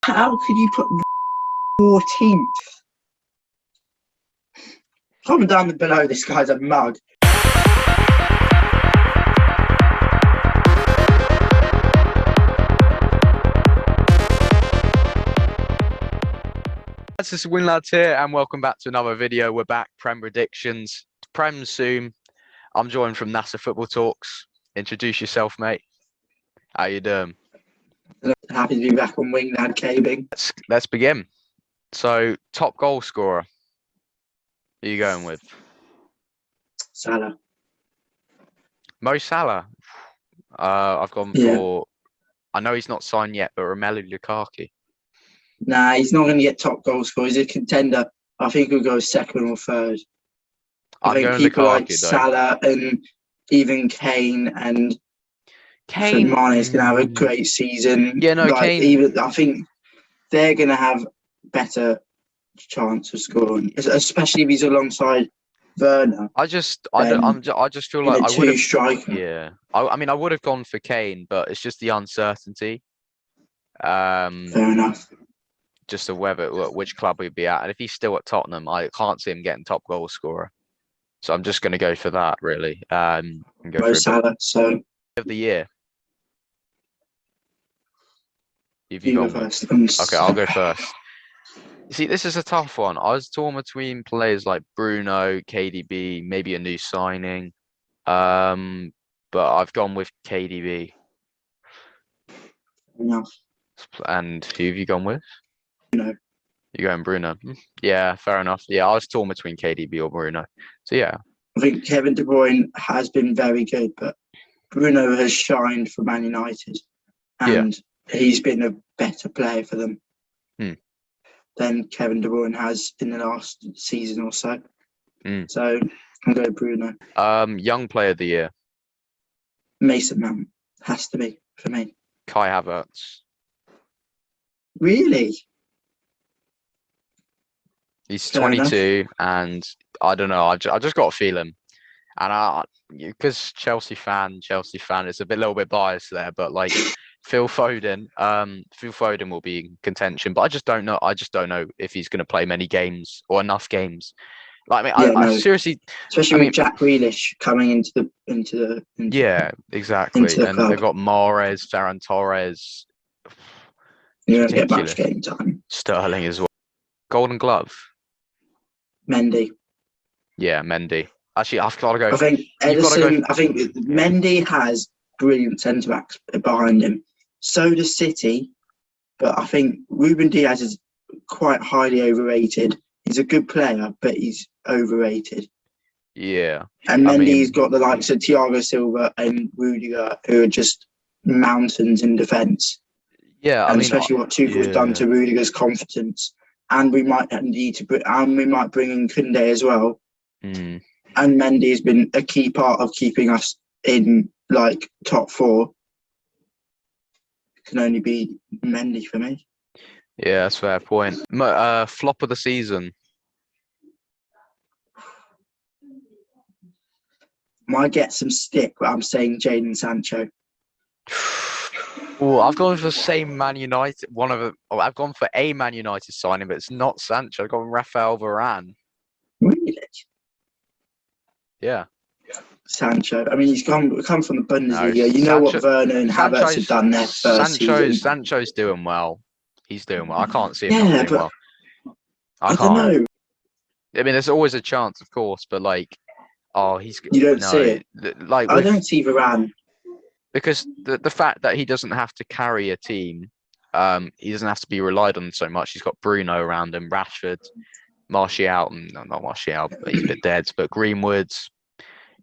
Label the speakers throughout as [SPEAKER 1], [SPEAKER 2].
[SPEAKER 1] How could you put 14th? Comment down below, this guy's a mug.
[SPEAKER 2] This is Winglads here, and welcome back to another video. We're back, Prem predictions. Prem soon. I'm joined from NASA Football Talks. Introduce yourself, mate. How you doing?
[SPEAKER 1] Happy to be back on Winglad cabing.
[SPEAKER 2] Let's begin. So, top goal scorer. Who are you going with?
[SPEAKER 1] Salah.
[SPEAKER 2] Mo Salah. I've gone for. I know he's not signed yet, but Romelu Lukaku.
[SPEAKER 1] Nah, he's not going to get top goal scorer. He's a contender. I think he'll go second or third. I think people like Salah and even Kane and Mane is going to have a great season.
[SPEAKER 2] Yeah, no, Kane.
[SPEAKER 1] I think they're going to have better chance of scoring, especially if he's alongside Werner.
[SPEAKER 2] I just feel like I would have.
[SPEAKER 1] Striker.
[SPEAKER 2] Yeah, I mean, I would have gone for Kane, but it's just the uncertainty.
[SPEAKER 1] Fair enough.
[SPEAKER 2] Just of which club he'd be at, and if he's still at Tottenham, I can't see him getting top goal scorer. So I'm just going to go for that, really. And go
[SPEAKER 1] Mo Salah. So
[SPEAKER 2] of the year.
[SPEAKER 1] You go first.
[SPEAKER 2] Okay, I'll go first. You see, this is a tough one. I was torn between players like Bruno, KDB, maybe a new signing. But I've gone with KDB.
[SPEAKER 1] Enough.
[SPEAKER 2] And who have you gone with?
[SPEAKER 1] Bruno.
[SPEAKER 2] You're going Bruno. Yeah, fair enough. Yeah, I was torn between KDB or Bruno. So yeah.
[SPEAKER 1] I think Kevin De Bruyne has been very good, but Bruno has shined for Man United, and he's been a better player for them than Kevin De Bruyne has in the last season or so. So I'm going Bruno.
[SPEAKER 2] Young player of the year.
[SPEAKER 1] Mason Mount has to be for me.
[SPEAKER 2] Kai Havertz.
[SPEAKER 1] Really?
[SPEAKER 2] He's 22, and I don't know. I just got a feeling, and because Chelsea fan, it's a little bit biased there, but like Phil Foden will be in contention, but I just don't know. I just don't know if he's going to play many games or enough games. Like, I mean, I seriously,
[SPEAKER 1] especially with Jack Grealish coming into the
[SPEAKER 2] yeah, exactly, and
[SPEAKER 1] club.
[SPEAKER 2] they've got Mahrez, Ferran Torres.
[SPEAKER 1] You don't get much game time.
[SPEAKER 2] Sterling as well. Golden Glove.
[SPEAKER 1] Mendy.
[SPEAKER 2] Yeah, Mendy. Actually, I've got to go.
[SPEAKER 1] I think Ederson. I think Mendy has brilliant centre backs behind him. So does City, but I think Ruben Diaz is quite highly overrated. He's a good player, but he's overrated.
[SPEAKER 2] Yeah.
[SPEAKER 1] And Mendy's got the likes of Thiago Silva and Rudiger, who are just mountains in defence.
[SPEAKER 2] Yeah,
[SPEAKER 1] and especially what Tuchel's done to Rudiger's confidence. And we might bring in Koundé as well. And Mendy has been a key part of keeping us in like top four. It can only be Mendy for me.
[SPEAKER 2] Yeah, that's a fair point. Flop of the season.
[SPEAKER 1] Might get some stick, but I'm saying Jadon Sancho.
[SPEAKER 2] Oh, I've gone for the same Man United. I've gone for a Man United signing, but it's not Sancho. I've gone Rafael Varane.
[SPEAKER 1] Really?
[SPEAKER 2] Yeah.
[SPEAKER 1] Sancho. I mean, he's come from the Bundesliga. You know what Werner and Havertz have done their first season.
[SPEAKER 2] Sancho's doing well. He's doing well. I can't see him not doing well.
[SPEAKER 1] I don't know.
[SPEAKER 2] I mean, there's always a chance, of course, but like,
[SPEAKER 1] you don't see it. Like, I don't see Varane.
[SPEAKER 2] Because the fact that he doesn't have to carry a team, he doesn't have to be relied on so much. He's got Bruno around him, Rashford, Martial, no, not Martial, but he's a bit dead, but Greenwood's,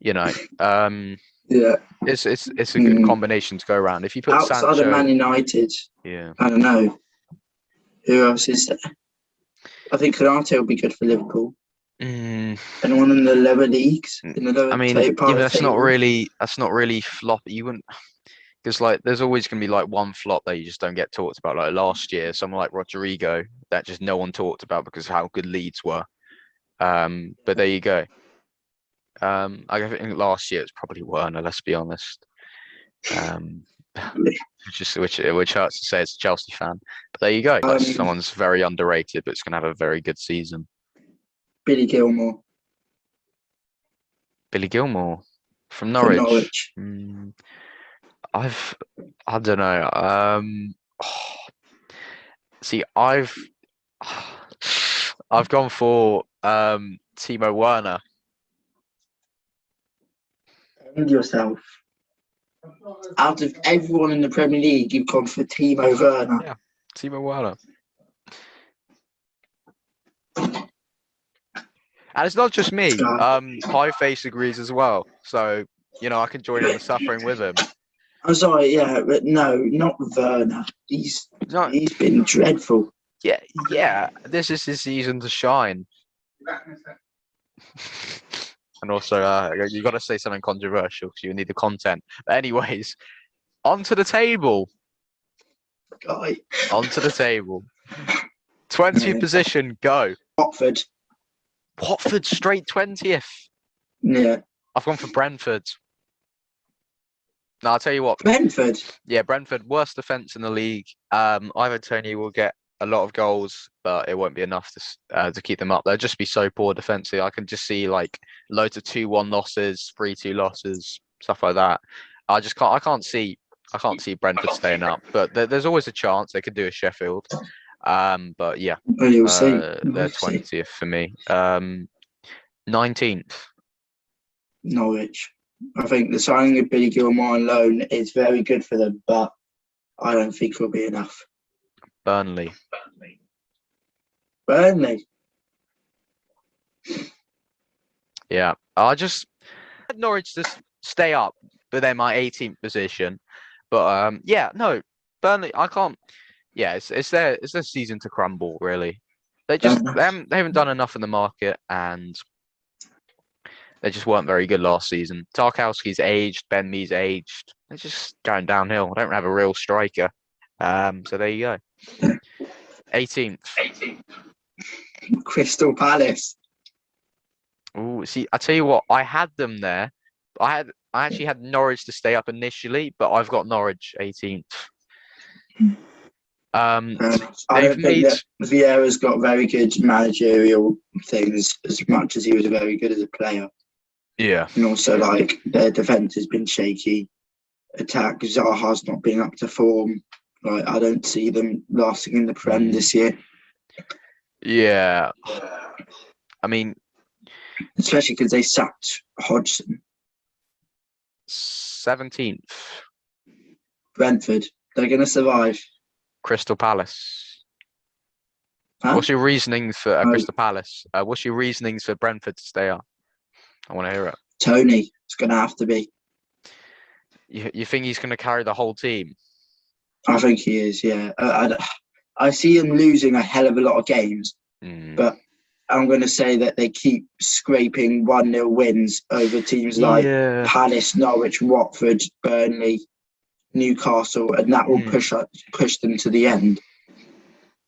[SPEAKER 2] you know, it's a good combination to go around. If you put
[SPEAKER 1] outside
[SPEAKER 2] Sancho,
[SPEAKER 1] of Man United, I don't know who else is there. I think Konate will be good for Liverpool. Anyone in the lower leagues?
[SPEAKER 2] That's not really flop. You wouldn't, because like there's always gonna be like one flop that you just don't get talked about. Like last year, someone like Rodrigo that just no one talked about because of how good Leeds were. But there you go. I think last year it's probably Werner. Let's be honest. which hurts to say as a Chelsea fan. But there you go. That's someone's very underrated, but it's going to have a very good season.
[SPEAKER 1] Billy Gilmore.
[SPEAKER 2] Billy Gilmore from
[SPEAKER 1] For
[SPEAKER 2] Norwich.
[SPEAKER 1] Norwich.
[SPEAKER 2] I don't know. See, I've gone for Timo Werner.
[SPEAKER 1] And yourself. Out of everyone in the Premier League, you've gone for Timo Werner.
[SPEAKER 2] Yeah, Timo Werner. And it's not just me. Pie Face agrees as well. So, I can join in the suffering with him.
[SPEAKER 1] I'm sorry, yeah, but no, not Werner. He's been dreadful.
[SPEAKER 2] Yeah. This is his season to shine. And also, you got to say something controversial because you need the content. But anyways, onto the table. Onto the table. 20th position, go.
[SPEAKER 1] Watford.
[SPEAKER 2] Watford straight 20th.
[SPEAKER 1] Yeah.
[SPEAKER 2] I've gone for Brentford. No, I'll tell you what.
[SPEAKER 1] Brentford?
[SPEAKER 2] Yeah, Brentford, worst defence in the league. Ivan Toney will get a lot of goals, but it won't be enough to keep them up. They'll just be so poor defensively. I can just see like loads of 2-1 losses, 3-2 losses, stuff like that. I can't see Brentford staying up. But there's always a chance they could do a Sheffield. But yeah,
[SPEAKER 1] you'll see.
[SPEAKER 2] They're 20th for me. 19th.
[SPEAKER 1] Norwich. I think the signing of Billy Gilmore on loan is very good for them, but I don't think it will be enough.
[SPEAKER 2] Burnley. Yeah, I just had Norwich to stay up, but they're my 18th position. But Burnley. I can't. Yeah, it's their season to crumble. Really, they haven't done enough in the market, and they just weren't very good last season. Tarkowski's aged, Ben Mee's aged. They're just going downhill. I don't have a real striker. So there you go. 18th.
[SPEAKER 1] Crystal Palace.
[SPEAKER 2] Oh, see, I tell you what, I had them there. I actually had Norwich to stay up initially, but I've got Norwich 18th.
[SPEAKER 1] I don't think that Vieira's got very good managerial things as much as he was very good as a player.
[SPEAKER 2] Yeah.
[SPEAKER 1] And also, like, their defence has been shaky. Attack, Zaha's not been up to form. Like, I don't see them lasting in the Prem this year.
[SPEAKER 2] Yeah. I mean...
[SPEAKER 1] Especially because they sacked Hodgson.
[SPEAKER 2] 17th.
[SPEAKER 1] Brentford. They're going to survive.
[SPEAKER 2] Crystal Palace.
[SPEAKER 1] Huh?
[SPEAKER 2] What's your reasonings for Crystal Palace? What's your reasonings for Brentford to stay up? I want to hear it.
[SPEAKER 1] Tony. It's going to have to be.
[SPEAKER 2] You think he's going to carry the whole team?
[SPEAKER 1] I think he is, yeah. I see him losing a hell of a lot of games, but I'm going to say that they keep scraping 1-0 wins over teams like Palace, Norwich, Watford, Burnley, Newcastle, and that will push them to the end.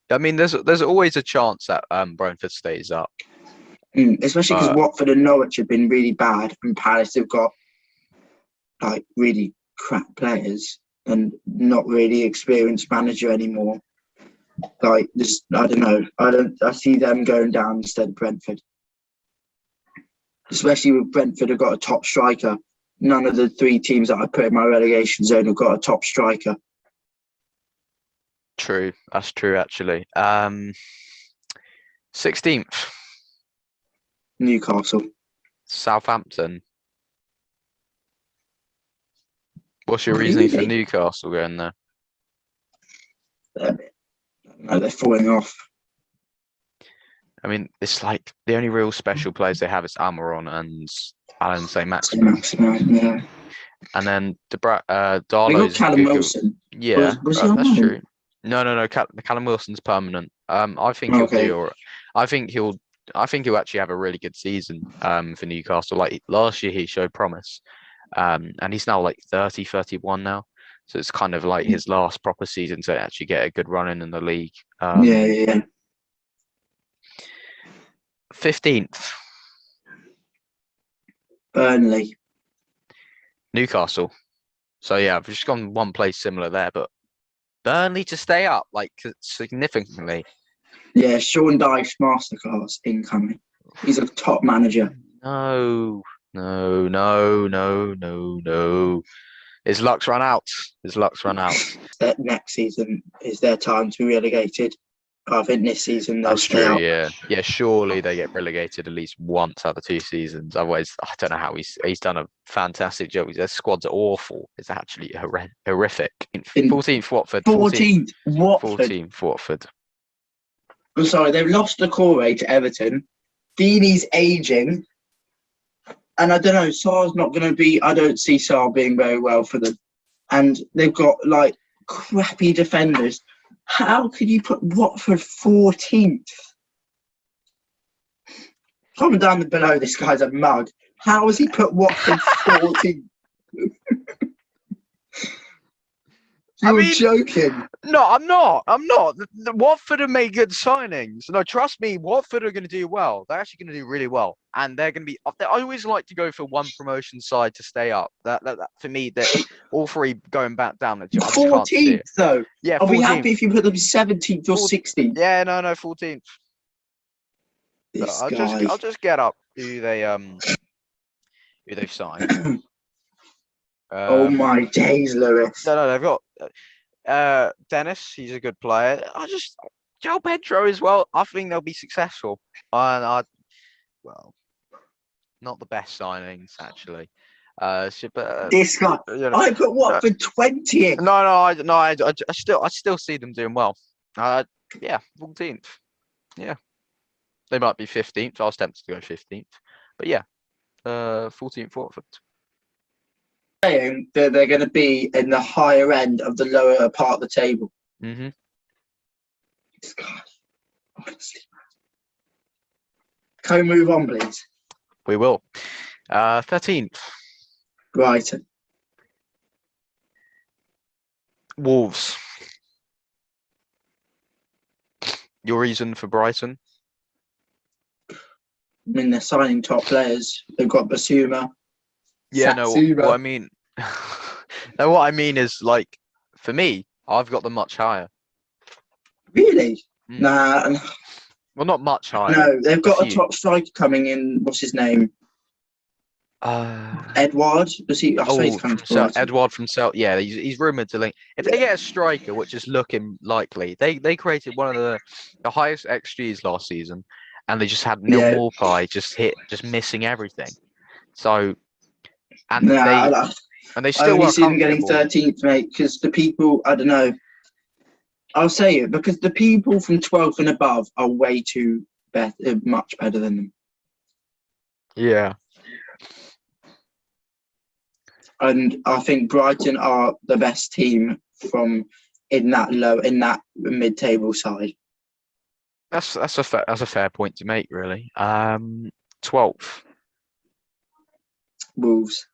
[SPEAKER 2] I mean, there's always a chance that Brentford stays up.
[SPEAKER 1] Especially because Watford and Norwich have been really bad, and Palace have got like really crap players and not really experienced manager anymore. Like this, I don't know. I see them going down instead of Brentford. Especially with Brentford have got a top striker. None of the three teams that I put in my relegation zone have got a top striker.
[SPEAKER 2] True. That's true, actually. 16th.
[SPEAKER 1] Newcastle.
[SPEAKER 2] Southampton. What's your reasoning for Newcastle going there?
[SPEAKER 1] They're falling off.
[SPEAKER 2] I mean, it's like the only real special players they have is Almiron and Alan St. Maximin.
[SPEAKER 1] Yeah.
[SPEAKER 2] And then
[SPEAKER 1] Darlow's
[SPEAKER 2] got
[SPEAKER 1] Callum Wilson.
[SPEAKER 2] Yeah,
[SPEAKER 1] was
[SPEAKER 2] that's true. No. Callum Wilson's permanent. I think he'll do. Or I think he'll actually have a really good season. For Newcastle. Like last year, he showed promise. And he's now like 30, 31 now. So it's kind of like his last proper season to actually get a good run in the league.
[SPEAKER 1] Yeah.
[SPEAKER 2] 15th.
[SPEAKER 1] Burnley.
[SPEAKER 2] Newcastle. So yeah, I've just gone one place similar there, but Burnley to stay up like significantly.
[SPEAKER 1] Yeah, Sean Dyche masterclass incoming. He's a top manager.
[SPEAKER 2] No. His luck's run out.
[SPEAKER 1] Next season is their time to be relegated. I think this season they'll
[SPEAKER 2] That's
[SPEAKER 1] stay
[SPEAKER 2] true,
[SPEAKER 1] up.
[SPEAKER 2] yeah. Yeah, surely they get relegated at least once out of 2 seasons. Otherwise, I don't know how he's done a fantastic job. Their squad's awful. It's actually horrific. 14th Watford.
[SPEAKER 1] 14th Watford.
[SPEAKER 2] 14th Watford.
[SPEAKER 1] I'm sorry, they've lost the core to Everton. Deeney's aging. And I don't know, Sar's not going to be... I don't see Sar being very well for them. And they've got, like, crappy defenders. How could you put Watford 14th? Comment down below, this guy's a mug. How has he put Watford 14th? You're joking.
[SPEAKER 2] No, I'm not. The Watford have made good signings. No, trust me, Watford are going to do well. They're actually going to do really well, and they're going to be. I always like to go for one promotion side to stay up. That for me, that all three going back down. I just can't see
[SPEAKER 1] 14th
[SPEAKER 2] it.
[SPEAKER 1] though.
[SPEAKER 2] Yeah,
[SPEAKER 1] I'll
[SPEAKER 2] 14th.
[SPEAKER 1] be happy if you put them 17th or 16th.
[SPEAKER 2] Yeah, no, 14th.
[SPEAKER 1] This
[SPEAKER 2] I'll
[SPEAKER 1] guy.
[SPEAKER 2] just get up who they've signed.
[SPEAKER 1] Oh my days, Lewis.
[SPEAKER 2] No, they've got Dennis. He's a good player. Joe Pedro as well. I think they'll be successful. Well, not the best signings actually.
[SPEAKER 1] This guy.
[SPEAKER 2] You know,
[SPEAKER 1] I put Watford 20th.
[SPEAKER 2] I still see them doing well. Yeah, 14th. Yeah, they might be 15th. I was tempted to go 15th, but yeah, 14th Watford.
[SPEAKER 1] Saying that they're going to be in the higher end of the lower part of the table.
[SPEAKER 2] Mm-hmm.
[SPEAKER 1] This guy, honestly. Can we move on, please?
[SPEAKER 2] We will. 13th.
[SPEAKER 1] Brighton.
[SPEAKER 2] Wolves. Your reason for Brighton?
[SPEAKER 1] I mean, they're signing top players. They've got Basuma.
[SPEAKER 2] Yeah,
[SPEAKER 1] Satsuma.
[SPEAKER 2] no, what I mean... no, what I mean is, like, for me, I've got them much higher.
[SPEAKER 1] Really? Nah.
[SPEAKER 2] Well, not much higher.
[SPEAKER 1] No, they've got a top striker coming in. What's his name? Edward. Was he?
[SPEAKER 2] Edward from South. Yeah, he's rumoured to link. If they get a striker, which is looking likely, they created one of the highest XGs last season, and they just had Neil Maupay just missing everything. So, and they still
[SPEAKER 1] only
[SPEAKER 2] were
[SPEAKER 1] see them getting
[SPEAKER 2] comfortable.
[SPEAKER 1] 13th, mate. Because the people, I don't know. I'll say it because the people from 12th and above are way too much better than them.
[SPEAKER 2] Yeah.
[SPEAKER 1] And I think Brighton are the best team from in that mid-table side.
[SPEAKER 2] That's a fair point to make, really. 12th.
[SPEAKER 1] Wolves.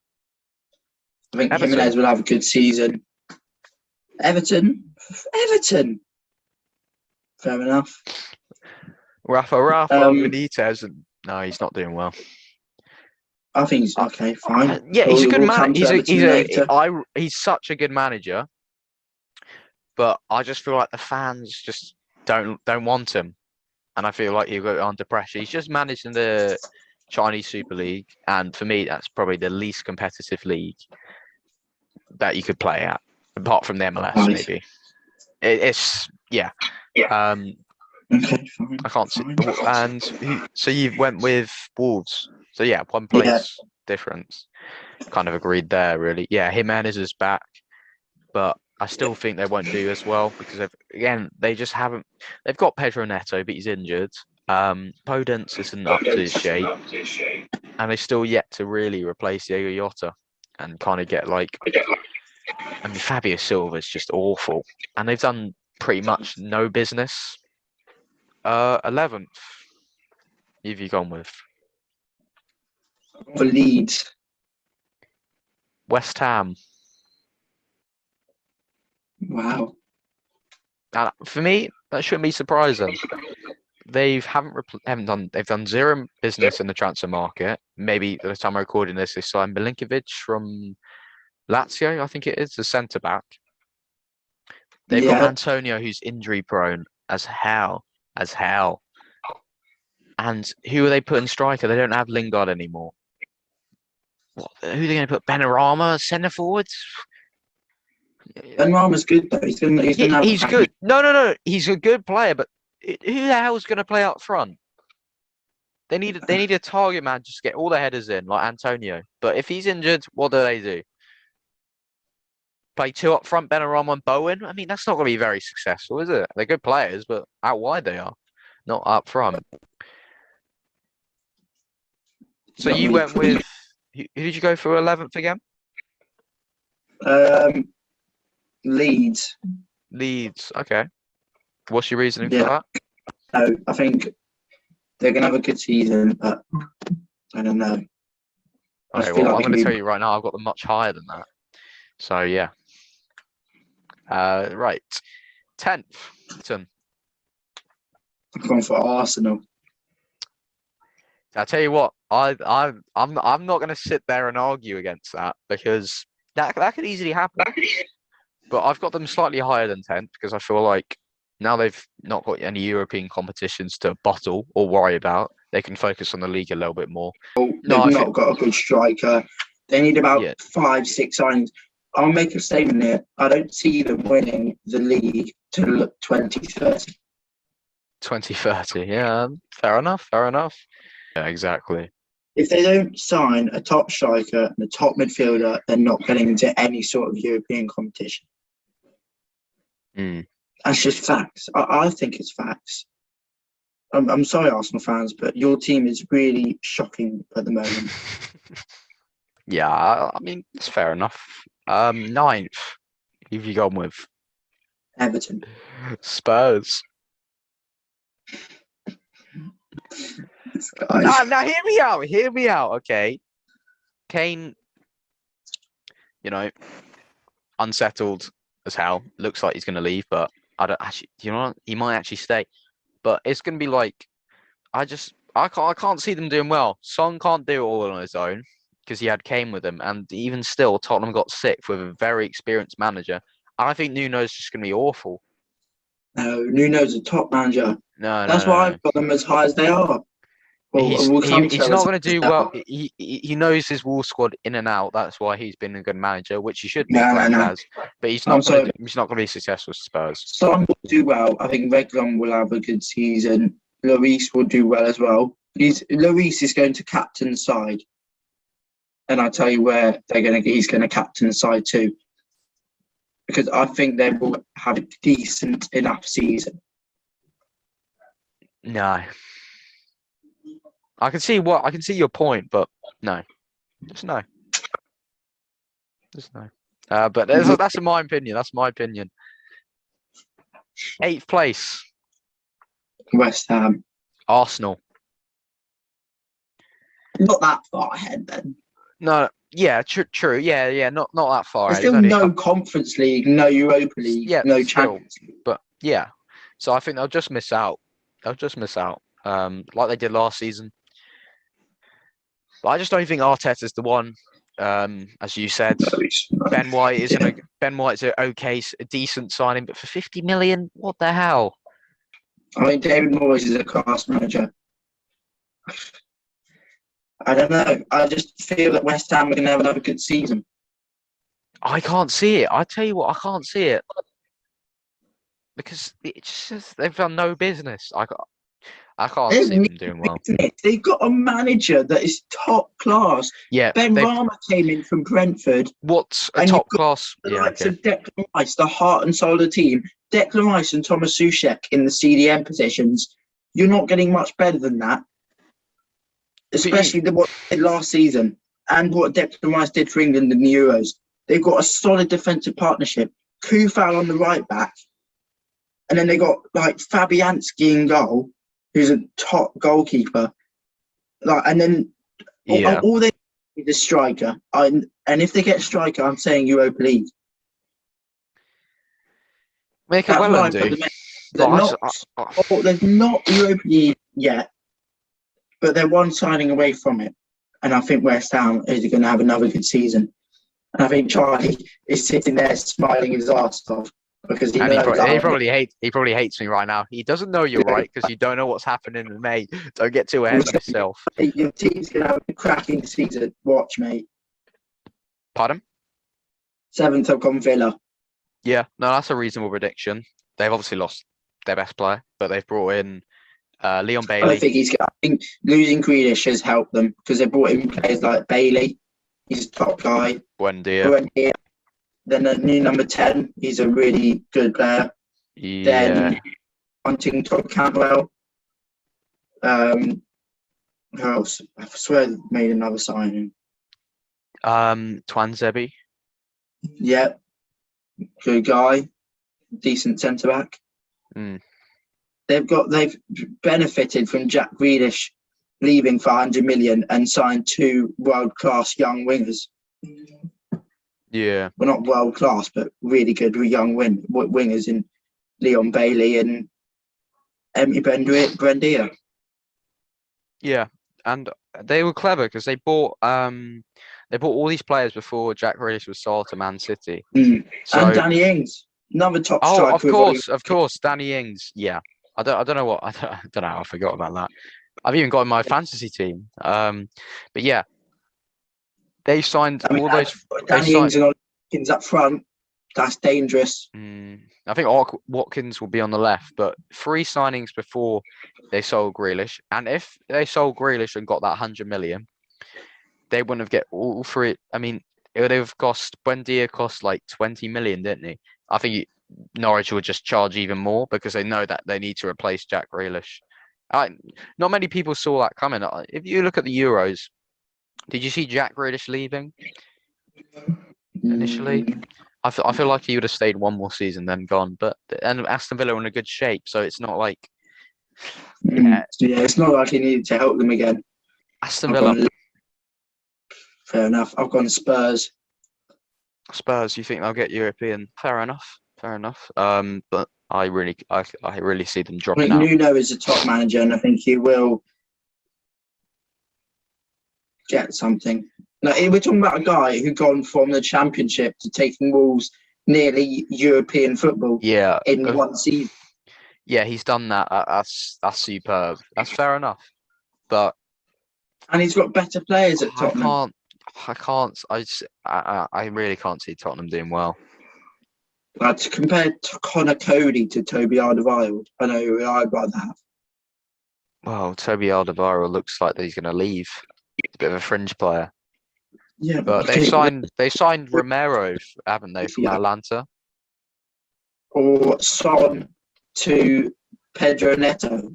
[SPEAKER 1] I think
[SPEAKER 2] Everton.
[SPEAKER 1] Jimenez will have a good season. Everton. Fair enough.
[SPEAKER 2] Rafa Benitez. No, he's not doing well.
[SPEAKER 1] I think he's okay, fine.
[SPEAKER 2] Yeah, he's a good manager. He's such a good manager, but I just feel like the fans just don't want him, and I feel like he'll go under pressure. He's just managing the Chinese Super League, and for me, that's probably the least competitive league that you could play at, apart from the MLS, maybe. It's yeah.
[SPEAKER 1] Okay, fine.
[SPEAKER 2] I can't see. And so you went with Wolves. So yeah, one place difference. Kind of agreed there, really. Yeah, Jimenez is back, but I still think they won't do as well because they just haven't. They've got Pedro Neto, but he's injured. Podence isn't up to his shape, and they still yet to really replace Diego Jota and kind of get like. I mean, Fabio Silva's just awful, and they've done pretty much no business. 11th. Who have you gone with?
[SPEAKER 1] For Leeds.
[SPEAKER 2] West Ham.
[SPEAKER 1] Wow.
[SPEAKER 2] And for me, that shouldn't be surprising. They've done zero business in the transfer market. Maybe at the time I'm recording this, they signed Milinkovic from Lazio, I think it is, the centre back. They've got Antonio, who's injury prone as hell, And who are they putting striker? They don't have Lingard anymore. What? Who are they going to put? Benrahma, centre forwards?
[SPEAKER 1] Benrahma's good though. He's
[SPEAKER 2] good. No. He's a good player, but who the hell is going to play up front? They need a target man just to get all the headers in, like Antonio. But if he's injured, what do? Play 2 up front, Benrahma and Bowen? I mean, that's not going to be very successful, is it? They're good players, but out wide they are, not up front. So you went with, who did you go for 11th again?
[SPEAKER 1] Leeds.
[SPEAKER 2] Leeds, okay. What's your reasoning for that?
[SPEAKER 1] No, I think they're going to have a good season, but I don't know.
[SPEAKER 2] Okay, well, I'm going to tell you right now, I've got them much higher than that. So, yeah. Right. 10th.
[SPEAKER 1] I've gone for Arsenal.
[SPEAKER 2] I'll tell you what, I'm not going to sit there and argue against that, because that could easily happen. But I've got them slightly higher than 10th because I feel like now they've not got any European competitions to bottle or worry about. They can focus on the league a little bit more.
[SPEAKER 1] They've not got a good striker. They need about 5, 6 signings. I'll make a statement here. I don't see them winning the league till 2030.
[SPEAKER 2] 2030, yeah, fair enough. Yeah, exactly.
[SPEAKER 1] If they don't sign a top striker and a top midfielder, they're not getting into any sort of European competition. That's just facts. I think it's facts. I'm sorry, Arsenal fans, but your team is really shocking at the moment.
[SPEAKER 2] Yeah, I mean, it's fair enough. 9th, who have you gone with?
[SPEAKER 1] Everton.
[SPEAKER 2] Spurs. Now hear me out, okay? Kane, unsettled as hell. Looks like he's going to leave, but I don't actually, he might actually stay. But it's going to be like, I can't see them doing well. Son can't do it all on his own because he had Kane with him. And even still, Tottenham got 6th with a very experienced manager. And I think Nuno's just going to be awful.
[SPEAKER 1] No, Nuno's a top manager.
[SPEAKER 2] That's
[SPEAKER 1] why I've got them as high as they are.
[SPEAKER 2] He's not going to do well. He knows his Wolves squad in and out. That's why he's been a good manager, which he should be. Has. But he's not going to be successful with Spurs.
[SPEAKER 1] Son will do well. I think Reguilon will have a good season. Lloris will do well as well. Lloris is going to captain the side, and I'll tell you where he's going to captain the side too, because I think they will have a decent enough season.
[SPEAKER 2] No. I can see your point, but no. Just no. But that's in my opinion. That's my opinion. 8th place.
[SPEAKER 1] West Ham.
[SPEAKER 2] Arsenal.
[SPEAKER 1] Not that far ahead then.
[SPEAKER 2] No, yeah, true. Yeah, not that far
[SPEAKER 1] There's
[SPEAKER 2] ahead.
[SPEAKER 1] still no Conference League, no Europa League, no Champions League.
[SPEAKER 2] But yeah, so I think they'll just miss out. Like they did last season. But I just don't think Arteta's the one. As you said, Ben White is a decent signing, but for 50 million, what the hell?
[SPEAKER 1] I mean, David Moyes is a class manager. I don't know. I just feel that West Ham are going to have another good season.
[SPEAKER 2] I can't see it. I tell you what, I can't see it because it's just they've done no business. I can't see them doing well.
[SPEAKER 1] They've got a manager that is top class.
[SPEAKER 2] Yeah,
[SPEAKER 1] Benrahma came in from Brentford.
[SPEAKER 2] What's a top class?
[SPEAKER 1] The likes of Declan Rice, the heart and soul of the team. Declan Rice and Thomas Soucek in the CDM positions. You're not getting much better than that. Especially what they did last season and what Declan Rice did for England in the Euros. They've got a solid defensive partnership. Kufal on the right back. And then they got like Fabianski in goal, who's a top goalkeeper. And then all they need is a striker. And if they get a striker, I'm saying Europa League.
[SPEAKER 2] Make it well do.
[SPEAKER 1] There's not Europa League yet, but they're one signing away from it. And I think West Ham is going to have another good season. And I think Charlie is sitting there smiling his ass off because he
[SPEAKER 2] And
[SPEAKER 1] knows
[SPEAKER 2] he probably hates me right now. He doesn't know you're right because you don't know what's happening in May. Don't get too ahead of yourself.
[SPEAKER 1] Your team's going to have a cracking season. Watch, mate.
[SPEAKER 2] Pardon?
[SPEAKER 1] 7th I've gone Villa.
[SPEAKER 2] Yeah, no, that's a reasonable prediction. They've obviously lost their best player, but they've brought in Leon Bailey.
[SPEAKER 1] I think losing Grealish has helped them because they brought in players like Bailey. He's a top guy.
[SPEAKER 2] Buendia.
[SPEAKER 1] Then a new number 10. He's a really good player.
[SPEAKER 2] Yeah.
[SPEAKER 1] Then Untitled Chapter. Who else? I swear they made another signing.
[SPEAKER 2] Twanzebe.
[SPEAKER 1] Yep. Good guy. Decent centre back.
[SPEAKER 2] Mm.
[SPEAKER 1] They've benefited from Jack Grealish leaving for 100 million and signed 2 world-class young wingers.
[SPEAKER 2] Yeah.
[SPEAKER 1] Well, not world-class, but really good young wingers in Leon Bailey and Emi Buendia.
[SPEAKER 2] Yeah, and they were clever because they bought all these players before Jack Grealish was sold to Man City.
[SPEAKER 1] So, and Danny Ings, another top striker.
[SPEAKER 2] Of course, Danny Ings. Yeah, I don't know I don't know. I forgot about that. I've even got in my fantasy team. But yeah, they signed all those.
[SPEAKER 1] Danny Ings and Watkins up front. That's dangerous.
[SPEAKER 2] I think Watkins will be on the left, but 3 signings before they sold Grealish. And if they sold Grealish and got that 100 million, they wouldn't have get all 3. I mean, it would have cost, Buendia cost like 20 million, didn't he? I think Norwich would just charge even more because they know that they need to replace Jack Grealish. Not many people saw that coming. If you look at the Euros, did you see Jack Grealish leaving initially? I feel like he would have stayed one more season, then gone. And Aston Villa are in a good shape, so it's not like.
[SPEAKER 1] Yeah, it's not like he needed to help them again.
[SPEAKER 2] Aston Villa.
[SPEAKER 1] Fair enough. I've gone Spurs.
[SPEAKER 2] Spurs, you think they'll get European? Fair enough. But I really see them dropping out.
[SPEAKER 1] Nuno is a top manager, and I think he will get something. No, we're talking about a guy who gone from the Championship to taking Wolves nearly European football.
[SPEAKER 2] Yeah,
[SPEAKER 1] in one season.
[SPEAKER 2] Yeah, he's done that. That's superb. That's fair enough.
[SPEAKER 1] And he's got better players at Tottenham.
[SPEAKER 2] I really can't see Tottenham doing well.
[SPEAKER 1] To compare Connor Cody to Toby Alderweireld, I know who I'd rather have.
[SPEAKER 2] Well, Toby Alderweireld looks like he's going to leave. He's a bit of a fringe player.
[SPEAKER 1] Yeah,
[SPEAKER 2] but they signed Romero, haven't they, from Atlanta?
[SPEAKER 1] Or Son to Pedro Neto.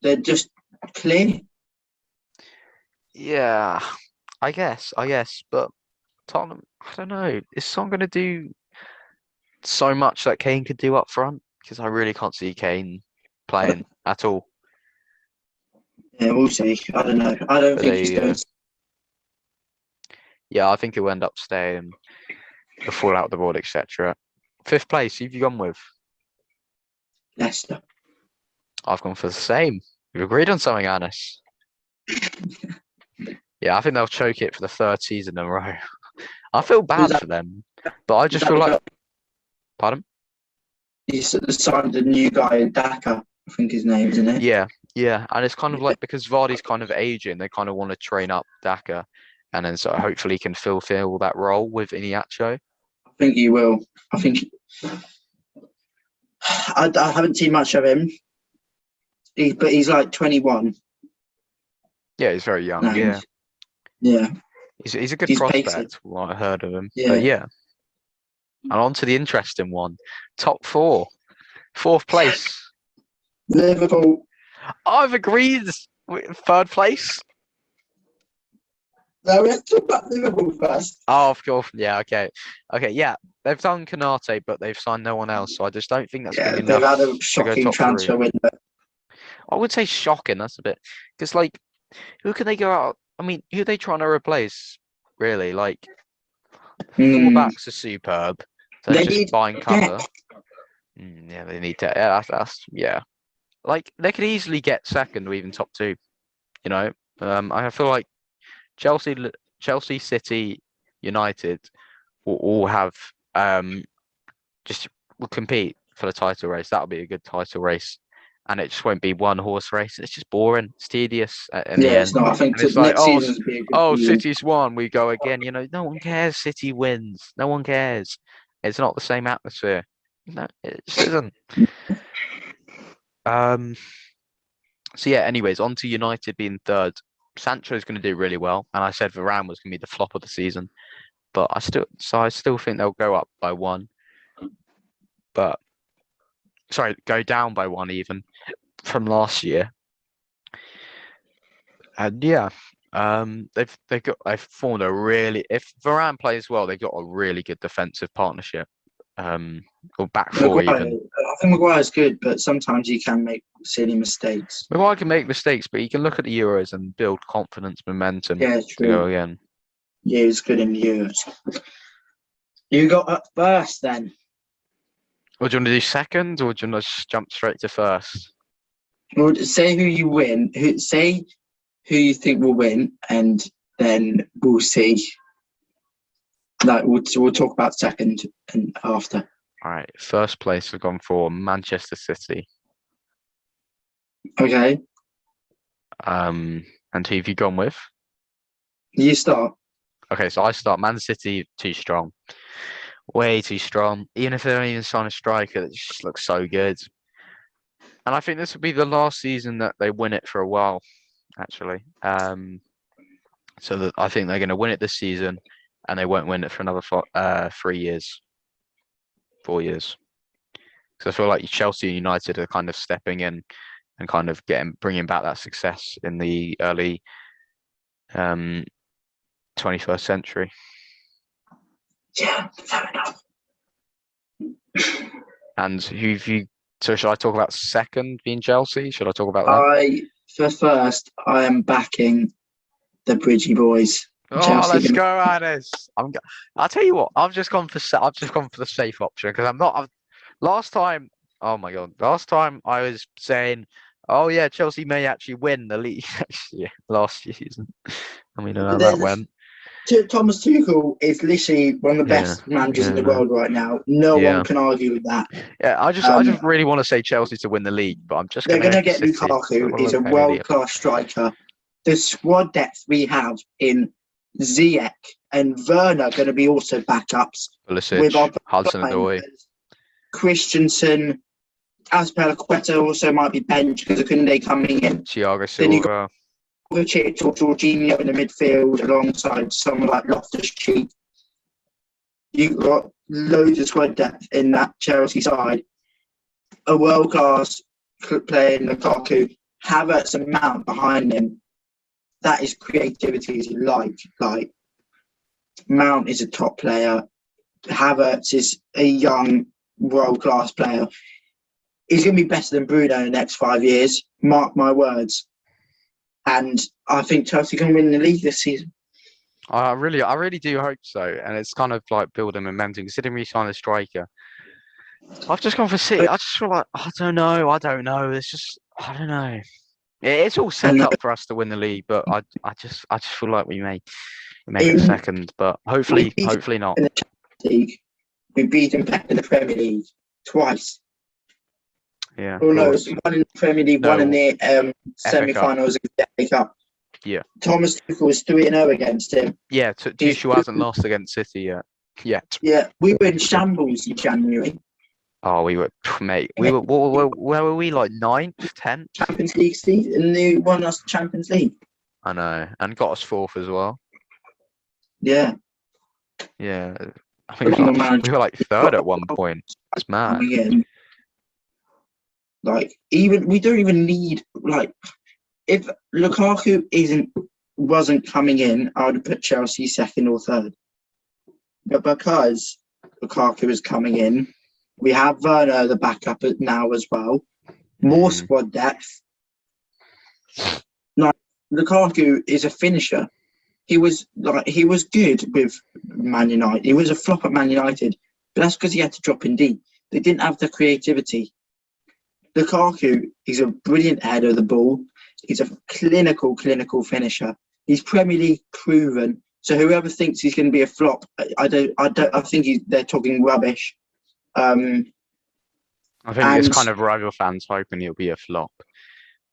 [SPEAKER 1] They're just clear.
[SPEAKER 2] Yeah, I guess. But Tottenham, I don't know. Is Son going to do so much that Kane could do up front? Because I really can't see Kane playing at all.
[SPEAKER 1] Yeah, we'll see. I don't know. I don't think he's going to.
[SPEAKER 2] Yeah, I think he'll end up staying, the fall out the board, etc. 5th place, who've you gone with?
[SPEAKER 1] Leicester.
[SPEAKER 2] I've gone for the same. We've agreed on something, Anis. Yeah, I think they'll choke it for the 3rd season in a row. I feel bad for them, but I just feel like. Pardon?
[SPEAKER 1] He's signed a new guy, Daka, I think his name, isn't it?
[SPEAKER 2] Yeah, and it's kind of like because Vardy's kind of aging, they kind of want to train up Daka, and then so hopefully he can fulfill that role with Iheanacho.
[SPEAKER 1] I think he will. I think. I haven't seen much of him, but he's like 21.
[SPEAKER 2] Yeah, he's very young.
[SPEAKER 1] Yeah.
[SPEAKER 2] He's a good prospect. From what I heard of him.
[SPEAKER 1] Yeah.
[SPEAKER 2] But yeah. And on to the interesting one. Top 4. 4th place.
[SPEAKER 1] Liverpool.
[SPEAKER 2] I've agreed with 3rd place.
[SPEAKER 1] No, we have to talk about Liverpool first.
[SPEAKER 2] Oh, of course. Yeah, okay. Yeah. They've done Konate, but they've signed no one else. So I just don't think that's good enough.
[SPEAKER 1] They've had a shocking transfer window.
[SPEAKER 2] I would say shocking. That's a bit. Because, like, who can they go out? I mean, who are they trying to replace, really? Like, fullbacks are superb. So they're just buying cover. Yeah, they need to. Yeah, like, they could easily get 2nd or even top 2. You know, I feel like Chelsea, City, United all have will compete for the title race. That'll be a good title race, and it just won't be one horse race. It's just boring. It's tedious in the
[SPEAKER 1] it's
[SPEAKER 2] end.
[SPEAKER 1] not. I think
[SPEAKER 2] And it's like,
[SPEAKER 1] next season will be a good season.
[SPEAKER 2] City's won. We go again. You know, no one cares. City wins. No one cares. It's not the same atmosphere. No, it just isn't. So yeah. Anyways, on to United being third. Sancho's going to do really well, and I said Varane was going to be the flop of the season, but I still think they'll go up by one. But sorry, go down by one even from last year. And yeah, they've formed a really, if Varane plays well, they've got a really good defensive partnership. Or back four
[SPEAKER 1] Maguire,
[SPEAKER 2] even.
[SPEAKER 1] I think Maguire's good, but sometimes he can make silly mistakes.
[SPEAKER 2] Maguire can make mistakes, but he can look at the Euros and build confidence, momentum
[SPEAKER 1] Yeah,
[SPEAKER 2] to
[SPEAKER 1] true.
[SPEAKER 2] go again.
[SPEAKER 1] Yeah, he's good in the Euros. You got up first then.
[SPEAKER 2] Or do you want to do second, or do you want to just jump straight to first?
[SPEAKER 1] Well, say who you win. Say who you think will win, and then we'll see. Like we'll talk about second and after.
[SPEAKER 2] All right, first place have gone for Manchester City.
[SPEAKER 1] Okay.
[SPEAKER 2] And who have you gone with?
[SPEAKER 1] You start.
[SPEAKER 2] Okay, so I start. Man City, too strong. Way too strong. Even if they don't even sign a striker, it just looks so good. And I think this will be the last season that they win it for a while, actually. So that I think they're going to win it this season, and they won't win it for another 3 years, 4 years. Because I feel like Chelsea and United are kind of stepping in and kind of bringing back that success in the early 21st century.
[SPEAKER 1] Yeah, fair enough.
[SPEAKER 2] And so should I talk about second being Chelsea? Should I talk about that?
[SPEAKER 1] First, I am backing the Bridgie boys.
[SPEAKER 2] Oh,
[SPEAKER 1] Chelsea
[SPEAKER 2] let's go, Anis. I'll tell you what. I've just gone for the safe option because I'm not. Last time, oh my god, last time I was saying, oh yeah, Chelsea may actually win the league last season. I mean, I know that went.
[SPEAKER 1] Thomas Tuchel is literally one of the best managers in the world right now. No one can argue with that.
[SPEAKER 2] Yeah, I just really want to say Chelsea to win the league, but I'm just
[SPEAKER 1] they're
[SPEAKER 2] going to
[SPEAKER 1] get Lukaku. He's a world-class striker. The squad depth we have in Ziyech and Werner going to be also backups.
[SPEAKER 2] Pulisic,
[SPEAKER 1] with our
[SPEAKER 2] Hudson-Odoi,
[SPEAKER 1] Christensen, Azpilicueta also might be benched because of Koundé coming in.
[SPEAKER 2] Thiago Silva.
[SPEAKER 1] Then you got Kovacic or Jorginho in the midfield alongside someone like Loftus-Cheek. You've got loads of squad depth in that Chelsea side. A world-class player in Lukaku, Havertz and Mount behind him. That is creativity as you like. Like, Mount is a top player. Havertz is a young, world-class player. He's going to be better than Bruno in the next 5 years. Mark my words. And I think Chelsea can win the league this season.
[SPEAKER 2] I really do hope so. And it's kind of like building momentum. Considering we signed a striker, I've just gone for City. I just feel like I don't know. It's just I don't know. It's all set up for us to win the league, but I just feel like we may make it second, but hopefully not.
[SPEAKER 1] In the Champions League, we beat them back in the Premier League twice.
[SPEAKER 2] Yeah.
[SPEAKER 1] Oh no, one in the Premier League, one in the semi-finals of the FA Cup.
[SPEAKER 2] Yeah.
[SPEAKER 1] Thomas Tuchel was 3-0 against him.
[SPEAKER 2] Yeah, Tuchel hasn't lost against City yet.
[SPEAKER 1] Yeah, we were in shambles in January.
[SPEAKER 2] Oh, we were, mate. We were. Where were we? Like 9th, 10th?
[SPEAKER 1] Champions League season, and they won us the Champions League.
[SPEAKER 2] I know, and got us 4th as well.
[SPEAKER 1] Yeah.
[SPEAKER 2] Yeah, I think we were like 3rd at one point. That's mad.
[SPEAKER 1] Like, we don't even need, like, if Lukaku wasn't coming in, I would have put Chelsea 2nd or 3rd. But because Lukaku is coming in, we have Werner the backup now as well. More squad depth. Like, Lukaku is a finisher. He was good with Man United. He was a flop at Man United, but that's because he had to drop in deep. They didn't have the creativity. Lukaku is a brilliant header of the ball. He's a clinical finisher. He's Premier League proven. So whoever thinks he's going to be a flop, I think they're talking rubbish.
[SPEAKER 2] I think it's kind of rival fans hoping he'll be a flop,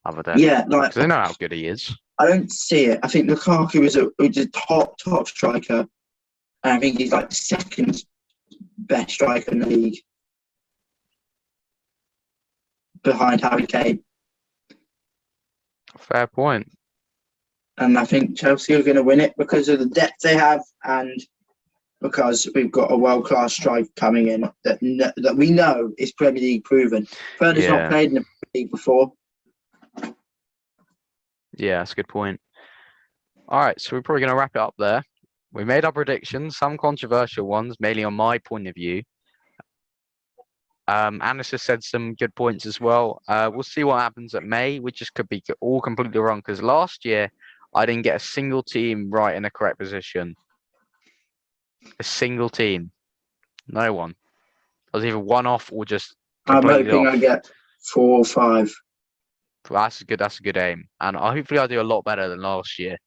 [SPEAKER 2] other than because they know how good he is.
[SPEAKER 1] I don't see it. I think Lukaku was a top striker, and I think he's like the second best striker in the league, behind Harry Kane.
[SPEAKER 2] Fair point.
[SPEAKER 1] And I think Chelsea are going to win it because of the depth they have, and because we've got a world-class striker coming in that we know is Premier League proven. Fernand's not played in the Premier League before.
[SPEAKER 2] Yeah, that's a good point. All right, so we're probably going to wrap it up there. We made our predictions, some controversial ones, mainly on my point of view. Anis has said some good points as well. We'll see what happens at May. We just could be all completely wrong because last year I didn't get a single team right in the correct position. A single team. No one. I was either one off or just completely
[SPEAKER 1] I'm hoping
[SPEAKER 2] off.
[SPEAKER 1] I get 4 or 5.
[SPEAKER 2] That's a good aim. And hopefully I do a lot better than last year.